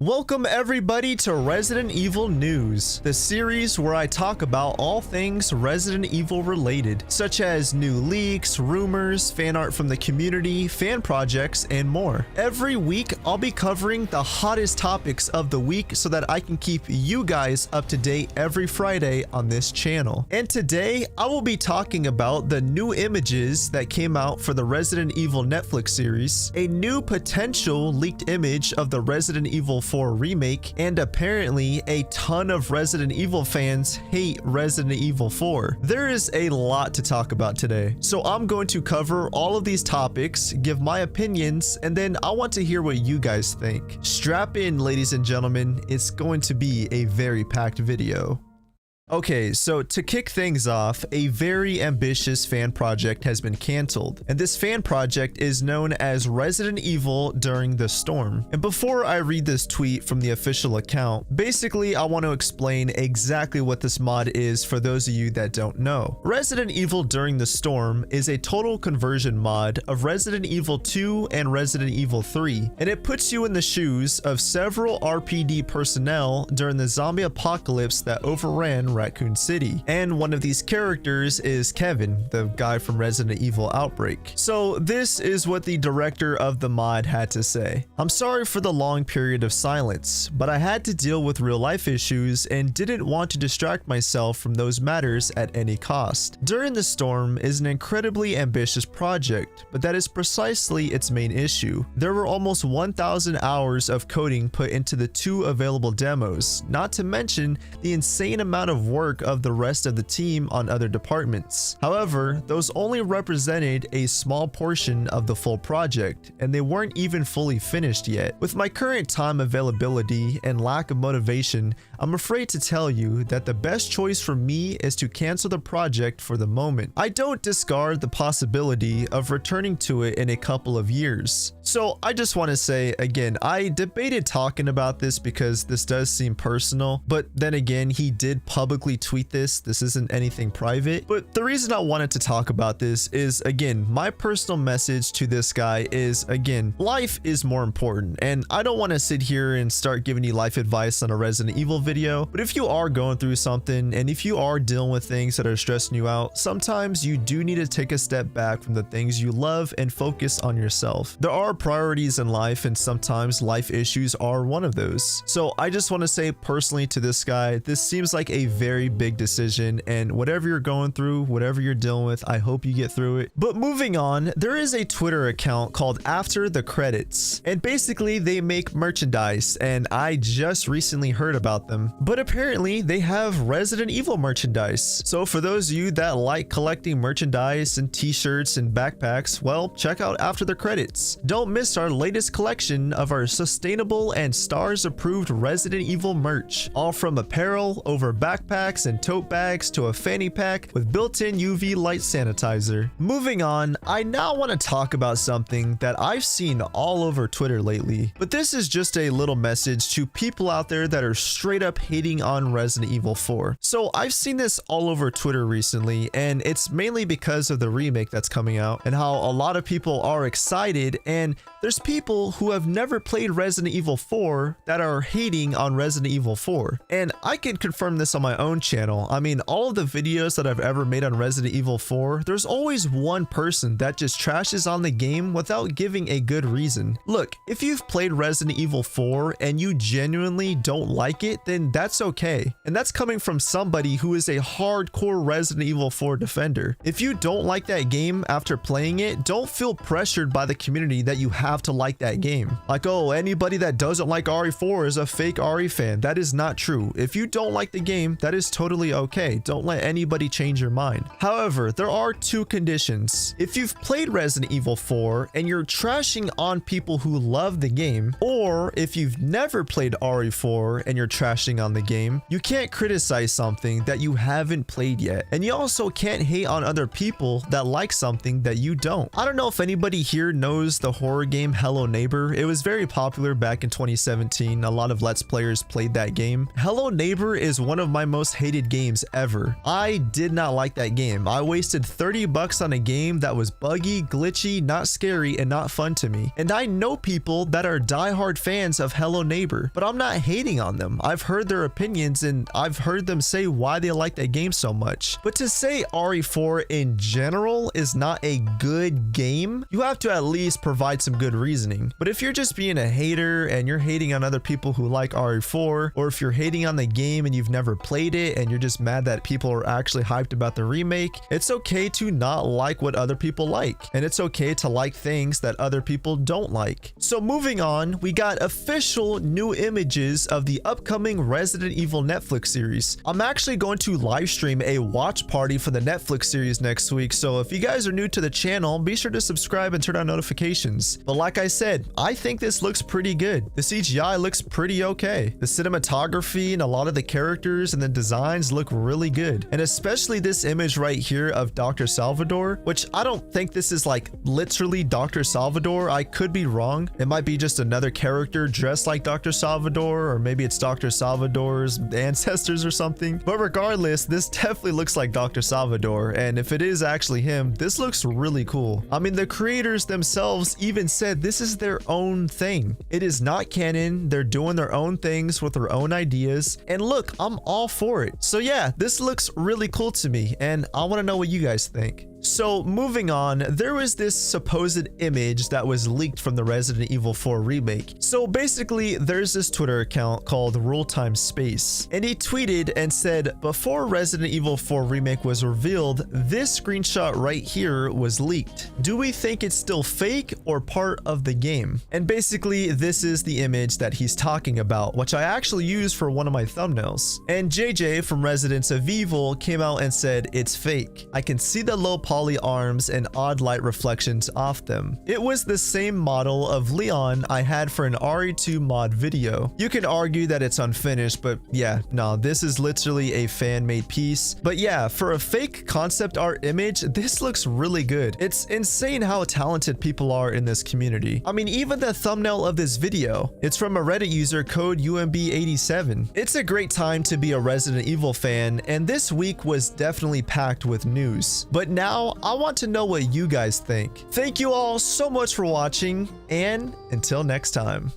Welcome everybody to Resident Evil News, the series where I talk about all things Resident Evil related, such as new leaks, rumors, fan art from the community, fan projects, and more. Every week, I'll be covering the hottest topics of the week so that I can keep you guys up to date every Friday on this channel. And today, I will be talking about the new images that came out for the Resident Evil Netflix series, a new potential leaked image of the Resident Evil 4 remake, and apparently a ton of Resident Evil fans hate Resident Evil 4. There is a lot to talk about today, so I'm going to cover all of these topics, give my opinions, and then I want to hear what you guys think. Strap in, ladies and gentlemen, it's going to be a very packed video. Okay, so to kick things off, a very ambitious fan project has been canceled, and this fan project is known as Resident Evil During the Storm. And before I read this tweet from the official account, basically I want to explain exactly what this mod is for those of you that don't know. Resident Evil During the Storm is a total conversion mod of Resident Evil 2 and Resident Evil 3, and it puts you in the shoes of several RPD personnel during the zombie apocalypse that overran Raccoon City, and one of these characters is Kevin, the guy from Resident Evil Outbreak. So this is what the director of the mod had to say. I'm sorry for the long period of silence, but I had to deal with real life issues and didn't want to distract myself from those matters at any cost. During the Storm is an incredibly ambitious project, but that is precisely its main issue. There were almost 1,000 hours of coding put into the two available demos, not to mention the insane amount of work of the rest of the team on other departments. However, those only represented a small portion of the full project, and they weren't even fully finished yet. With my current time availability and lack of motivation, I'm afraid to tell you that the best choice for me is to cancel the project for the moment. I don't discard the possibility of returning to it in a couple of years. So I just want to say again, I debated talking about this because this does seem personal, but then again, he did publicly tweet this. This isn't anything private, but the reason I wanted to talk about this is, again, my personal message to this guy is, again, life is more important, and I don't want to sit here and start giving you life advice on a Resident Evil video, but if you are going through something and if you are dealing with things that are stressing you out, sometimes you do need to take a step back from the things you love and focus on yourself. There are priorities in life, and sometimes life issues are one of those. So I just want to say personally to this guy, this seems like a very big decision, and whatever you're going through, whatever you're dealing with, I hope you get through it. But moving on, there is a Twitter account called After the Credits, and basically they make merchandise, and I just recently heard about them, but apparently they have Resident Evil merchandise. So for those of you that like collecting merchandise and t-shirts and backpacks, well, check out After the Credits. Don't miss our latest collection of our sustainable and stars approved Resident Evil merch, all from apparel over backpacks and tote bags to a fanny pack with built-in UV light sanitizer. Moving on, I now want to talk about something that I've seen all over Twitter lately, but this is just a little message to people out there that are straight up hating on Resident Evil 4. So I've seen this all over Twitter recently, and it's mainly because of the remake that's coming out and how a lot of people are excited, and there's people who have never played Resident Evil 4 that are hating on Resident Evil 4. And I can confirm this on my own channel. I mean, all of the videos that I've ever made on Resident Evil 4, there's always one person that just trashes on the game without giving a good reason. Look, if you've played Resident Evil 4 and you genuinely don't like it, then that's okay. And that's coming from somebody who is a hardcore Resident Evil 4 defender. If you don't like that game after playing it, don't feel pressured by the community that you have to like that game. Like, oh, anybody that doesn't like RE4 is a fake RE fan. That is not true. If you don't like the game, that is totally okay. Don't let anybody change your mind. However, there are two conditions. If you've played Resident Evil 4 and you're trashing on people who love the game, or if you've never played RE4 and you're trashing on the game, you can't criticize something that you haven't played yet. And you also can't hate on other people that like something that you don't. I don't know if anybody here knows the horror game Hello Neighbor. It was very popular back in 2017. A lot of Let's Players played that game. Hello Neighbor is one of my most hated games ever. I did not like that game. I wasted $30 on a game that was buggy, glitchy, not scary, and not fun to me. And I know people that are diehard fans of Hello Neighbor, but I'm not hating on them. I've heard their opinions and I've heard them say why they like that game so much. But to say RE4 in general is not a good game, you have to at least provide some good reasoning. But if you're just being a hater and you're hating on other people who like RE4, or if you're hating on the game and you've never played it and you're just mad that people are actually hyped about the remake, it's okay to not like what other people like. And it's okay to like things that other people don't like. So moving on, we got official new images of the upcoming Resident Evil Netflix series. I'm actually going to live stream a watch party for the Netflix series next week, so if you guys are new to the channel, be sure to subscribe and turn on notifications. But like I said, I think this looks pretty good. The CGI looks pretty okay. The cinematography and a lot of the characters and the designs look really good. And especially this image right here of Dr. Salvador, which I don't think this is like literally Dr. Salvador. I could be wrong. It might be just another character dressed like Dr. Salvador, or maybe it's Dr. Salvador's ancestors or something. But regardless, this definitely looks like Dr. Salvador. And if it is actually him, this looks really cool. I mean, the creators themselves even said this is their own thing. It is not canon. They're doing their own things with their own ideas. And look, I'm all for it. So yeah, this looks really cool to me, and I want to know what you guys think. So moving on, there was this supposed image that was leaked from the Resident Evil 4 remake. So basically, there's this Twitter account called Rule Time Space, and he tweeted and said, before Resident Evil 4 remake was revealed, this screenshot right here was leaked. Do we think it's still fake or part of the game? And basically, this is the image that he's talking about, which I actually used for one of my thumbnails. And JJ from Residents of Evil came out and said it's fake. I can see the low poly arms and odd light reflections off them. It was the same model of Leon I had for an RE2 mod video. You can argue that it's unfinished, but yeah, no, this is literally a fan-made piece. But yeah, for a fake concept art image, this looks really good. It's insane how talented people are in this community. I mean, even the thumbnail of this video, it's from a Reddit user code UMB87. It's a great time to be a Resident Evil fan, and this week was definitely packed with news. But now I want to know what you guys think. Thank you all so much for watching, and until next time.